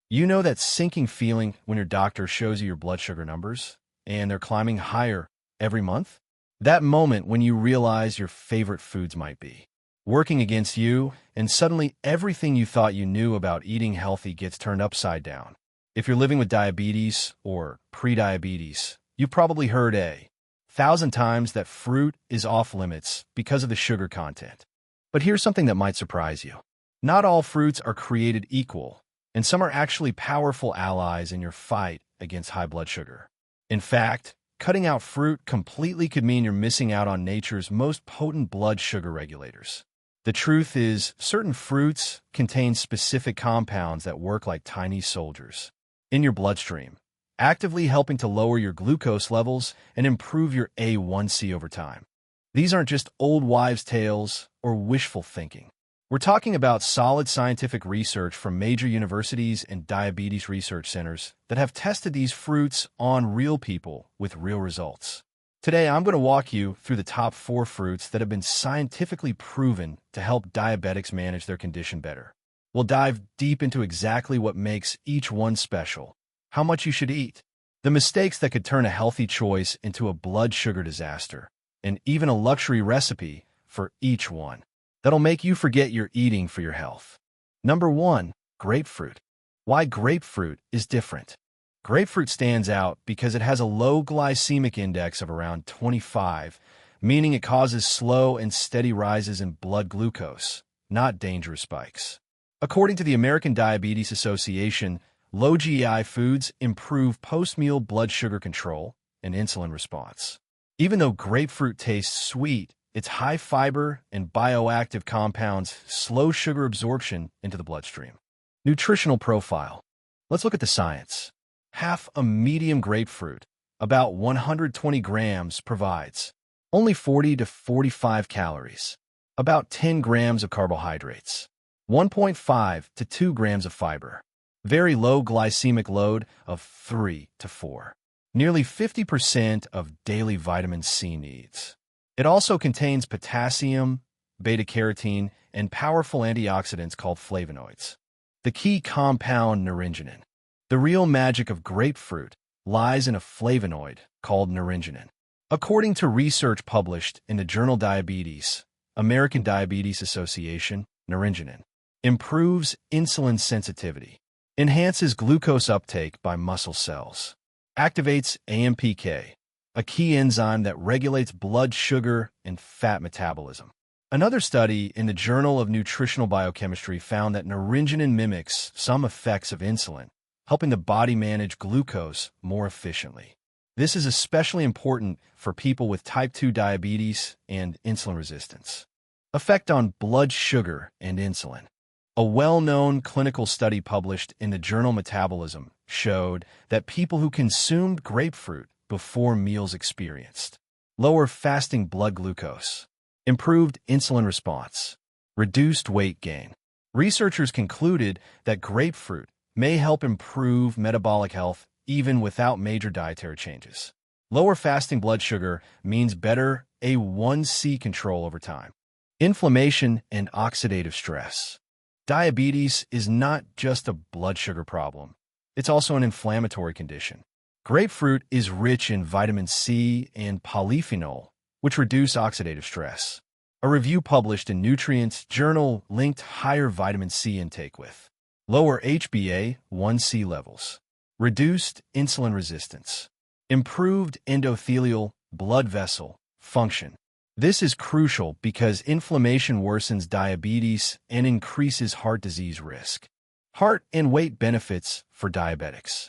You know that sinking feeling when your doctor shows you your blood sugar numbers and they're climbing higher every month? That moment when you realize your favorite foods might be working against you, and suddenly everything you thought you knew about eating healthy gets turned upside down. If you're living with diabetes or prediabetes, you've probably heard a thousand times that fruit is off limits because of the sugar content. But here's something that might surprise you. Not all fruits are created equal, and some are actually powerful allies in your fight against high blood sugar. In fact, cutting out fruit completely could mean you're missing out on nature's most potent blood sugar regulators. The truth is, certain fruits contain specific compounds that work like tiny soldiers in your bloodstream, actively helping to lower your glucose levels and improve your A1C over time. These aren't just old wives' tales or wishful thinking. We're talking about solid scientific research from major universities and diabetes research centers that have tested these fruits on real people with real results. Today, I'm going to walk you through the top 4 fruits that have been scientifically proven to help diabetics manage their condition better. We'll dive deep into exactly what makes each one special, how much you should eat, the mistakes that could turn a healthy choice into a blood sugar disaster, and even a luxury recipe for each one that'll make you forget you're eating for your health. Number 1, grapefruit. Why grapefruit is different. Grapefruit stands out because it has a low glycemic index of around 25, meaning it causes slow and steady rises in blood glucose, not dangerous spikes. According to the American Diabetes Association, low GI foods improve post-meal blood sugar control and insulin response. Even though grapefruit tastes sweet, its high fiber and bioactive compounds slow sugar absorption into the bloodstream. Nutritional profile. Let's look at the science. Half a medium grapefruit, about 120 grams, provides only 40 to 45 calories, about 10 grams of carbohydrates, 1.5 to 2 grams of fiber, very low glycemic load of 3 to 4, nearly 50% of daily vitamin C needs. It also contains potassium, beta-carotene, and powerful antioxidants called flavonoids. The key compound naringenin. The real magic of grapefruit lies in a flavonoid called naringenin. According to research published in the journal Diabetes, American Diabetes Association, naringenin improves insulin sensitivity, enhances glucose uptake by muscle cells, activates AMPK, a key enzyme that regulates blood sugar and fat metabolism. Another study in the Journal of Nutritional Biochemistry found that naringenin mimics some effects of insulin, helping the body manage glucose more efficiently. This is especially important for people with type 2 diabetes and insulin resistance. Effect on blood sugar and insulin. A well-known clinical study published in the journal Metabolism showed that people who consumed grapefruit before meals experienced lower fasting blood glucose, improved insulin response, reduced weight gain. Researchers concluded that grapefruit may help improve metabolic health even without major dietary changes. Lower fasting blood sugar means better A1C control over time. Inflammation and oxidative stress. Diabetes is not just a blood sugar problem. It's also an inflammatory condition. Grapefruit is rich in vitamin C and polyphenol, which reduce oxidative stress. A review published in Nutrients Journal linked higher vitamin C intake with lower HbA1c levels, reduced insulin resistance, improved endothelial blood vessel function. This is crucial because inflammation worsens diabetes and increases heart disease risk. Heart and weight benefits for diabetics.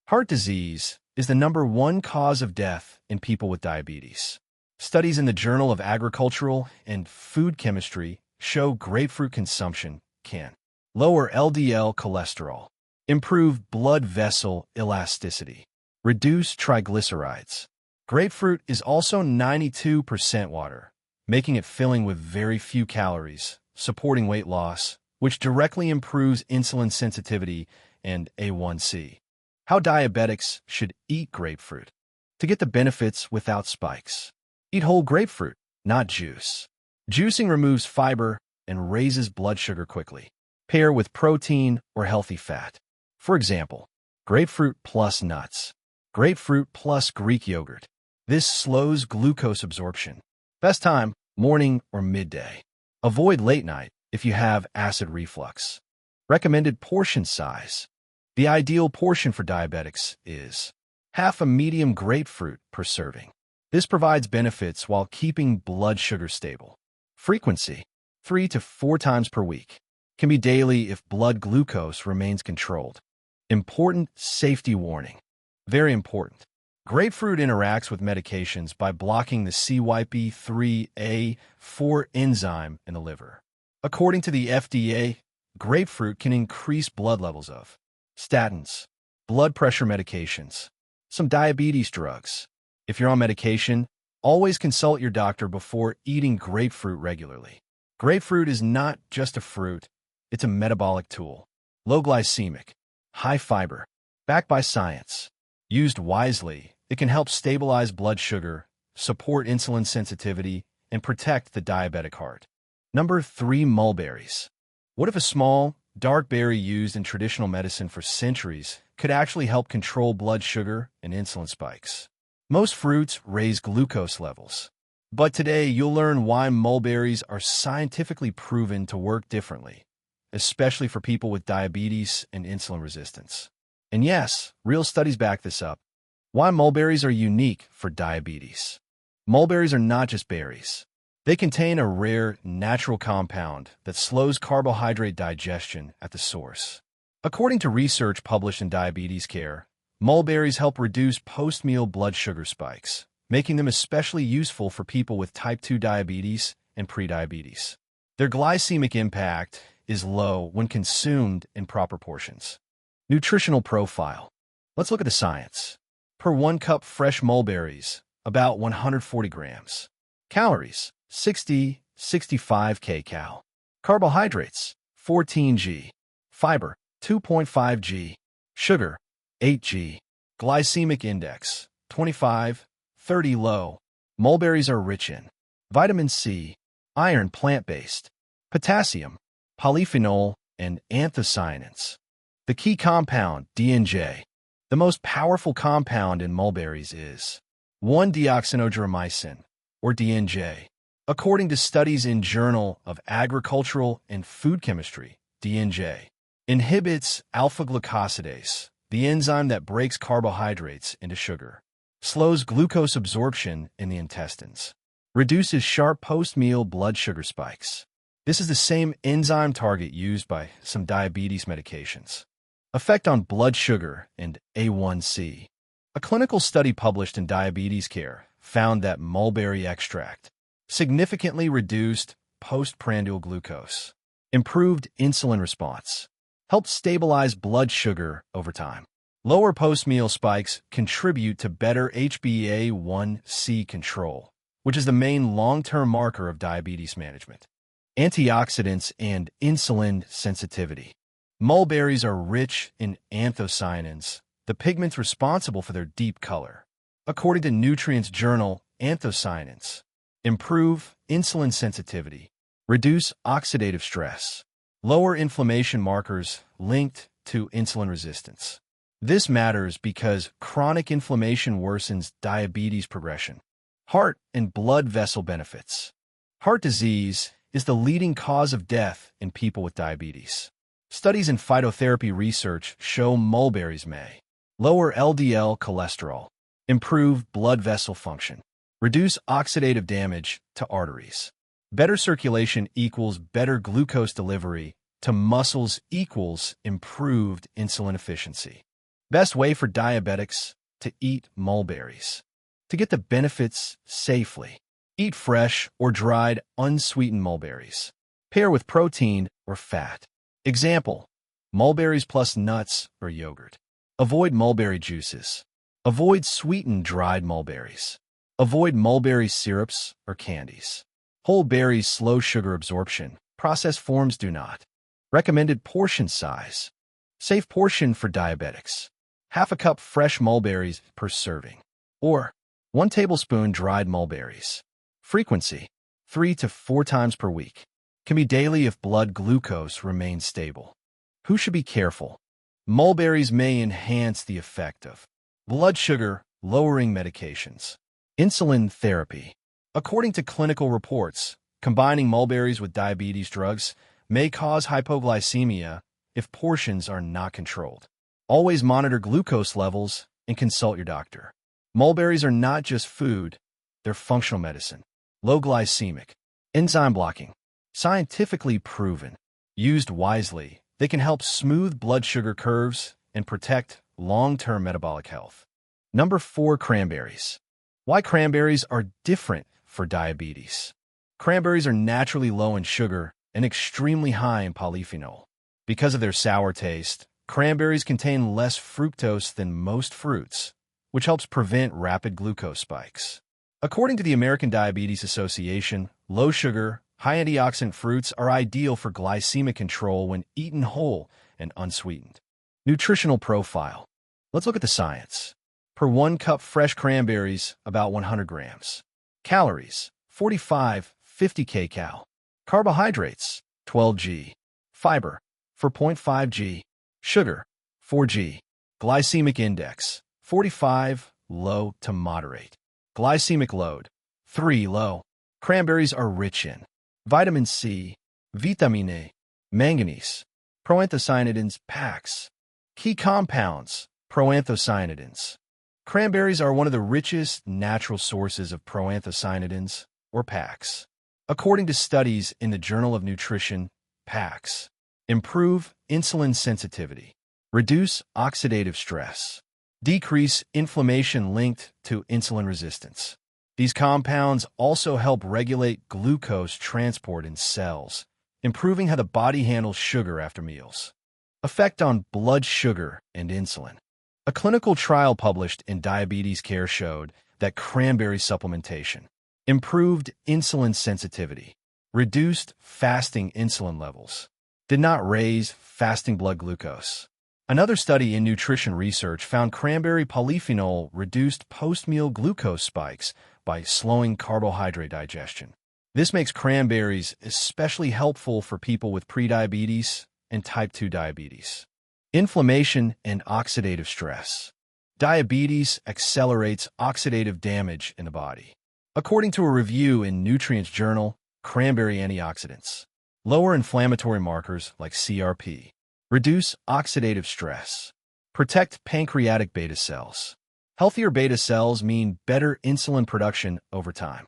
Heart disease is the #1 cause of death in people with diabetes. Studies in the Journal of Agricultural and Food Chemistry show grapefruit consumption can lower LDL cholesterol, improve blood vessel elasticity, reduce triglycerides. Grapefruit is also 92% water, making it filling with very few calories, supporting weight loss, which directly improves insulin sensitivity and A1C. How diabetics should eat grapefruit. To get the benefits without spikes. Eat whole grapefruit, not juice. Juicing removes fiber and raises blood sugar quickly. Pair with protein or healthy fat. For example, grapefruit plus nuts, grapefruit plus Greek yogurt. This slows glucose absorption. Best time, morning or midday. Avoid late night if you have acid reflux. Recommended portion size. The ideal portion for diabetics is half a medium grapefruit per serving. This provides benefits while keeping blood sugar stable. Frequency, 3 to 4 times per week. Can be daily if blood glucose remains controlled. Important safety warning. Very important. Grapefruit interacts with medications by blocking the CYP3A4 enzyme in the liver. According to the FDA, grapefruit can increase blood levels of statins, blood pressure medications, some diabetes drugs. If you're on medication, always consult your doctor before eating grapefruit regularly. Grapefruit is not just a fruit, it's a metabolic tool. Low glycemic, high fiber, backed by science. Used wisely, it can help stabilize blood sugar, support insulin sensitivity, and protect the diabetic heart. Number 3, mulberries. What if a small, dark berry used in traditional medicine for centuries could actually help control blood sugar and insulin spikes? Most fruits raise glucose levels, but today you'll learn why mulberries are scientifically proven to work differently, especially for people with diabetes and insulin resistance. And yes, real studies back this up. Why mulberries are unique for diabetes. Mulberries are not just berries. They contain a rare, natural compound that slows carbohydrate digestion at the source. According to research published in Diabetes Care, mulberries help reduce post-meal blood sugar spikes, making them especially useful for people with type 2 diabetes and prediabetes. Their glycemic impact is low when consumed in proper portions. Nutritional profile. Let's look at the science. Per 1 cup fresh mulberries, about 140 grams. Calories, 65 kcal. Carbohydrates, 14 g. Fiber, 2.5 g. Sugar, 8 g. Glycemic index, 25/30 low. Mulberries are rich in vitamin C, iron plant-based, potassium, polyphenol, and anthocyanins. The key compound, DNJ. The most powerful compound in mulberries is 1-deoxynitromycin, or DNJ. According to studies in Journal of Agricultural and Food Chemistry, DNJ inhibits alpha-glucosidase, the enzyme that breaks carbohydrates into sugar, slows glucose absorption in the intestines, reduces sharp post-meal blood sugar spikes. This is the same enzyme target used by some diabetes medications. Effect on blood sugar and A1C. A clinical study published in Diabetes Care found that mulberry extract significantly reduced postprandial glucose, improved insulin response, helped stabilize blood sugar over time. Lower post-meal spikes contribute to better HbA1c control, which is the main long-term marker of diabetes management. Antioxidants and insulin sensitivity. Mulberries are rich in anthocyanins, the pigments responsible for their deep color. According to Nutrients Journal, anthocyanins improve insulin sensitivity, reduce oxidative stress, lower inflammation markers linked to insulin resistance. This matters because chronic inflammation worsens diabetes progression. Heart and blood vessel benefits. Heart disease is the leading cause of death in people with diabetes. Studies in phytotherapy research show mulberries may lower LDL cholesterol, improve blood vessel function, reduce oxidative damage to arteries. Better circulation equals better glucose delivery to muscles equals improved insulin efficiency. Best way for diabetics to eat mulberries. To get the benefits safely, eat fresh or dried unsweetened mulberries. Pair with protein or fat. Example, mulberries plus nuts or yogurt. Avoid mulberry juices. Avoid sweetened dried mulberries. Avoid mulberry syrups or candies. Whole berries slow sugar absorption. Processed forms do not. Recommended portion size. Safe portion for diabetics. Half a cup fresh mulberries per serving. Or 1 tablespoon dried mulberries. Frequency, 3 to 4 times per week. Can be daily if blood glucose remains stable. Who should be careful? Mulberries may enhance the effect of blood sugar lowering medications. Insulin therapy. According to clinical reports, combining mulberries with diabetes drugs may cause hypoglycemia if portions are not controlled. Always monitor glucose levels and consult your doctor. Mulberries are not just food, they're functional medicine. Low glycemic. Enzyme blocking. Scientifically proven. Used wisely, they can help smooth blood sugar curves and protect long-term metabolic health. Number 4, cranberries. Why cranberries are different for diabetes. Cranberries are naturally low in sugar and extremely high in polyphenol. Because of their sour taste, cranberries contain less fructose than most fruits, which helps prevent rapid glucose spikes. According to the American Diabetes Association, low sugar, high antioxidant fruits are ideal for glycemic control when eaten whole and unsweetened. Nutritional profile. Let's look at the science. Per 1 cup fresh cranberries, about 100 grams. Calories, 45-50 kcal. Carbohydrates, 12 g. Fiber, 4.5 g. Sugar, 4 g. Glycemic index, 45, low to moderate. Glycemic load, 3, low. Cranberries are rich in vitamin C, vitamin A, manganese, proanthocyanidins, PAX. Key compounds, proanthocyanidins. Cranberries are one of the richest natural sources of proanthocyanidins, or PAX. According to studies in the Journal of Nutrition, PAX improve insulin sensitivity, reduce oxidative stress, decrease inflammation linked to insulin resistance. These compounds also help regulate glucose transport in cells, improving how the body handles sugar after meals. Effect on blood sugar and insulin. A clinical trial published in Diabetes Care showed that cranberry supplementation improved insulin sensitivity, reduced fasting insulin levels, did not raise fasting blood glucose. Another study in nutrition research found cranberry polyphenol reduced post-meal glucose spikes by slowing carbohydrate digestion. This makes cranberries especially helpful for people with prediabetes and type 2 diabetes. Inflammation and oxidative stress. Diabetes accelerates oxidative damage in the body. According to a review in Nutrients Journal, cranberry antioxidants lower inflammatory markers like CRP, reduce oxidative stress, protect pancreatic beta cells. Healthier beta cells mean better insulin production over time.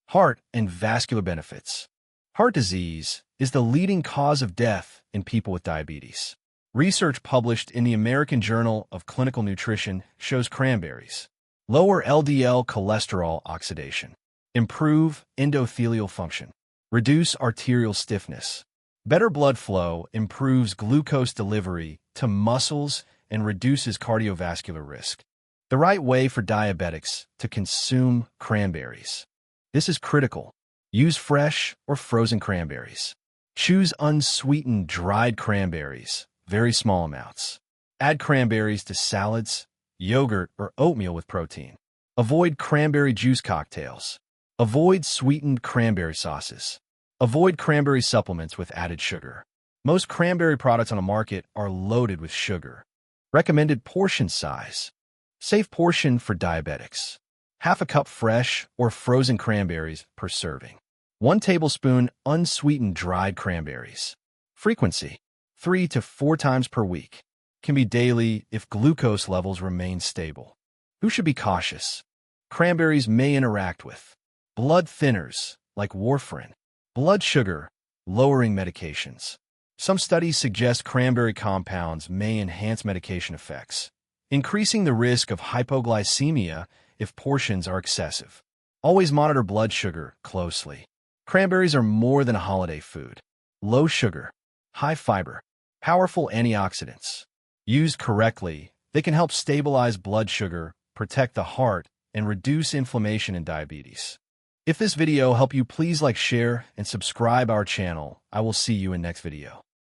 Heart and vascular benefits. Heart disease is the leading cause of death in people with diabetes. Research published in the American Journal of Clinical Nutrition shows cranberries lower LDL cholesterol oxidation, improve endothelial function, reduce arterial stiffness. Better blood flow improves glucose delivery to muscles and reduces cardiovascular risk. The right way for diabetics to consume cranberries. This is critical. Use fresh or frozen cranberries. Choose unsweetened dried cranberries, very small amounts. Add cranberries to salads, yogurt, or oatmeal with protein. Avoid cranberry juice cocktails. Avoid sweetened cranberry sauces. Avoid cranberry supplements with added sugar. Most cranberry products on the market are loaded with sugar. Recommended portion size. Safe portion for diabetics. Half a cup fresh or frozen cranberries per serving. 1 tablespoon unsweetened dried cranberries. Frequency, 3 to 4 times per week. Can be daily if glucose levels remain stable. Who should be cautious? Cranberries may interact with blood thinners like warfarin, blood sugar lowering medications. Some studies suggest cranberry compounds may enhance medication effects, increasing the risk of hypoglycemia if portions are excessive. Always monitor blood sugar closely. Cranberries are more than a holiday food. Low sugar, high fiber, powerful antioxidants. Used correctly, they can help stabilize blood sugar, protect the heart, and reduce inflammation in diabetes. If this video helped you, please like, share, and subscribe our channel. I will see you in next video.